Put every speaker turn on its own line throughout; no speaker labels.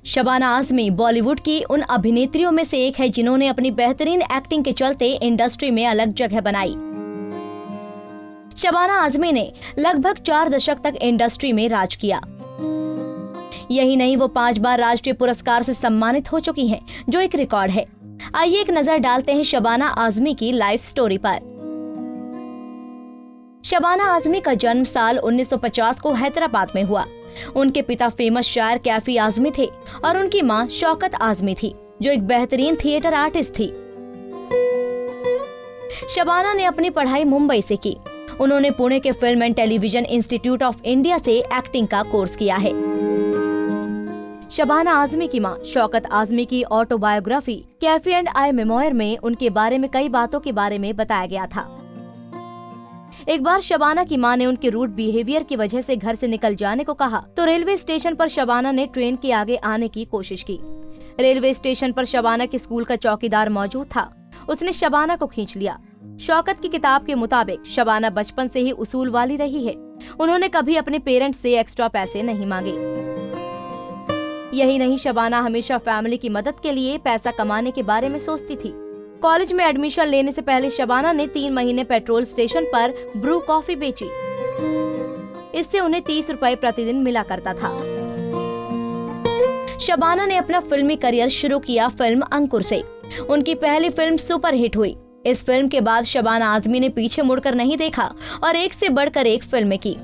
शबाना आज़मी बॉलीवुड की उन अभिनेत्रियों में से एक है जिन्होंने अपनी बेहतरीन एक्टिंग के चलते इंडस्ट्री में अलग जगह बनाई। शबाना आज़मी ने लगभग 4 दशक तक इंडस्ट्री में राज किया। यही नहीं, वो 5 बार राष्ट्रीय पुरस्कार से सम्मानित हो चुकी हैं, जो एक रिकॉर्ड है। आइए एक नजर डालते हैं शबाना आज़मी की लाइफ स्टोरी पर। शबाना आज़मी का जन्म साल 1950 को हैदराबाद में हुआ। उनके पिता फेमस शायर कैफी आज़मी थे और उनकी मां शौकत आज़मी थी, जो एक बेहतरीन थिएटर आर्टिस्ट थी। शबाना ने अपनी पढ़ाई मुंबई से की। उन्होंने पुणे के film and television institute of India से एक्टिंग का कोर्स किया है। शबाना आज़मी की मां शौकत आज़मी की autobiography Kaifi and I memoir में उनके बारे में कई बातों के बारे में बताया गया था। एक बार शबाना की मां ने उनके रूड बिहेवियर की वजह से घर से निकल जाने को कहा, तो रेलवे स्टेशन पर शबाना ने ट्रेन के आगे आने की कोशिश की। रेलवे स्टेशन पर शबाना के स्कूल का चौकीदार मौजूद था। उसने शबाना को खींच लिया। शौकत की किताब के मुताबिक शबाना बचपन से ही उसूल वाली रही है। उन्होंने कभी अपने पेरेंट्स से एक्स्ट्रा पैसे नहीं मांगे। यही नहीं, शबाना हमेशा फैमिली की मदद के लिए पैसा कमाने के बारे में सोचती थी। कॉलेज में एडमिशन लेने से पहले शबाना ने 3 महीने पेट्रोल स्टेशन पर ब्रू कॉफी बेची। इससे उन्हें 30 रुपए प्रतिदिन मिला करता था। शबाना ने अपना फिल्मी करियर शुरू किया फिल्म अंकुर से। उनकी पहली फिल्म सुपर हिट हुई। इस फिल्म के बाद शबाना आज़मी ने पीछे मुड़कर नहीं देखा और एक से बढ़कर एक फिल्में की।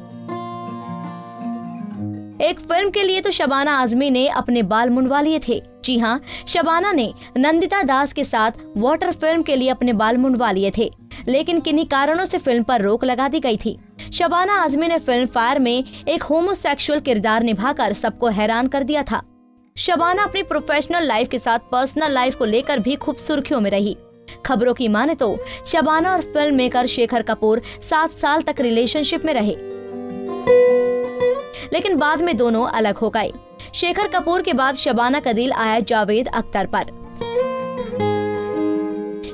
एक फिल्म के लिए तो शबाना आज़मी ने अपने बाल मुंडवा लिए थे। जी हाँ, शबाना ने नंदिता दास के साथ वाटर फिल्म के लिए अपने बाल मुंडवा लिए थे, लेकिन किन्हीं कारणों से फिल्म पर रोक लगा दी गई थी। शबाना आज़मी ने फिल्म फायर में एक होमोसेक्सुअल किरदार निभाकर सबको हैरान कर दिया था। शबाना अपनी प्रोफेशनल लाइफ के साथ पर्सनल लाइफ को लेकर भी खूब सुर्खियों में रही। खबरों की माने तो शबाना और फिल्म मेकर शेखर कपूर 7 साल तक रिलेशनशिप में रहे, लेकिन बाद में दोनों अलग हो गए। शेखर कपूर के बाद शबाना का दिल आया जावेद अख्तर पर।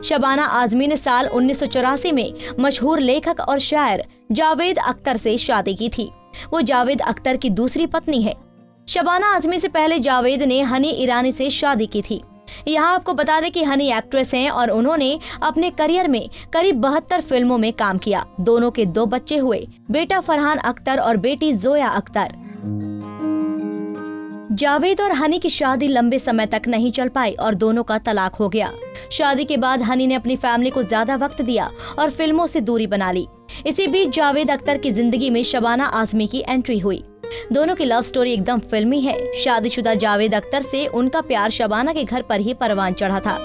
शबाना आज़मी ने साल 1984 में मशहूर लेखक और शायर जावेद अख्तर से शादी की थी। वो जावेद अख्तर की दूसरी पत्नी है। शबाना आज़मी से पहले जावेद ने हनी ईरानी से शादी की थी। यहाँ आपको बता दें कि हनी एक्ट्रेस हैं और उन्होंने अपने करियर में करीब 72 फिल्मों में काम किया। दोनों के 2 बच्चे हुए, बेटा फरहान अख्तर और बेटी जोया अख्तर। जावेद और हनी की शादी लंबे समय तक नहीं चल पाई और दोनों का तलाक हो गया। शादी के बाद हनी ने अपनी फैमिली को ज्यादा वक्त दिया और फिल्मों से दूरी बना ली। इसी बीच जावेद अख्तर की जिंदगी में शबाना आज़मी की एंट्री हुई। दोनों की लव स्टोरी एकदम फिल्मी है। शादीशुदा जावेद अख्तर से उनका प्यार शबाना के घर पर ही परवान चढ़ा था।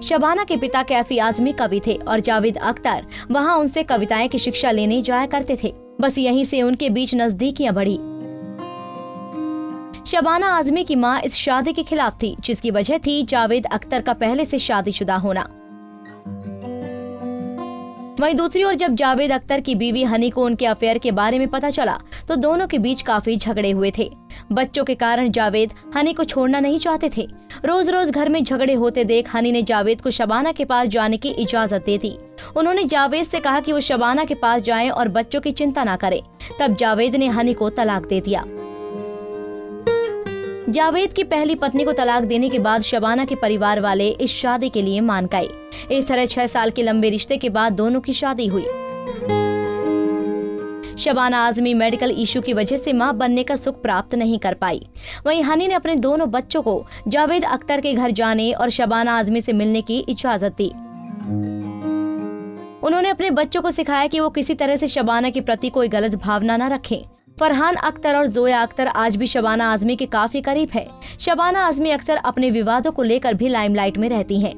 शबाना के पिता कैफी आज़मी कवि थे और जावेद अख्तर वहां उनसे कविताएं की शिक्षा लेने जाया करते थे। बस यहीं से उनके बीच नजदीकियां बढ़ी। शबाना आज़मी की मां इस शादी के खिलाफ थी, जिसकी वजह थी जावेद अख्तर का पहले से शादीशुदा होना। वहीं दूसरी ओर जब जावेद अख्तर की बीवी हनी को उनके अफेयर के बारे में पता चला, तो दोनों के बीच काफी झगड़े हुए थे। बच्चों के कारण जावेद हनी को छोड़ना नहीं चाहते थे। रोज रोज घर में झगड़े होते देख हनी ने जावेद को शबाना के पास जाने की इजाजत दे दी। उन्होंने जावेद से कहा कि वो शबाना के पास जाएं और बच्चों की चिंता न करें। तब जावेद ने हनी को तलाक दे दिया। जावेद की पहली पत्नी को तलाक देने के बाद शबाना के परिवार वाले इस शादी के लिए मान गए। इस तरह 6 साल के लंबे रिश्ते के बाद दोनों की शादी हुई। शबाना आज़मी मेडिकल इशू की वजह से मां बनने का सुख प्राप्त नहीं कर पाई। वहीं हनी ने अपने दोनों बच्चों को जावेद अख्तर के घर जाने और शबाना आज़मी से मिलने की इजाजत दी। उन्होंने अपने बच्चों को सिखाया कि वो किसी तरह से शबाना के प्रति कोई गलत भावना न रखें। फरहान अख्तर और जोया अख्तर आज भी शबाना आज़मी के काफी करीब है। शबाना आज़मी अक्सर अपने विवादों को लेकर भी लाइमलाइट में रहती हैं।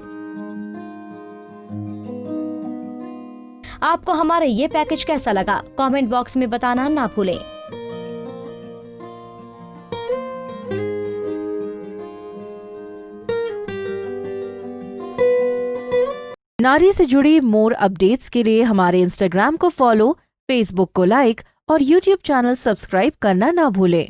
आपको हमारा ये पैकेज कैसा लगा, कमेंट बॉक्स में बताना ना भूलें।
नारी से जुड़ी मोर अपडेट्स के लिए हमारे इंस्टाग्राम को फॉलो, फेसबुक को लाइक और यूट्यूब चैनल सब्सक्राइब करना ना भूलें।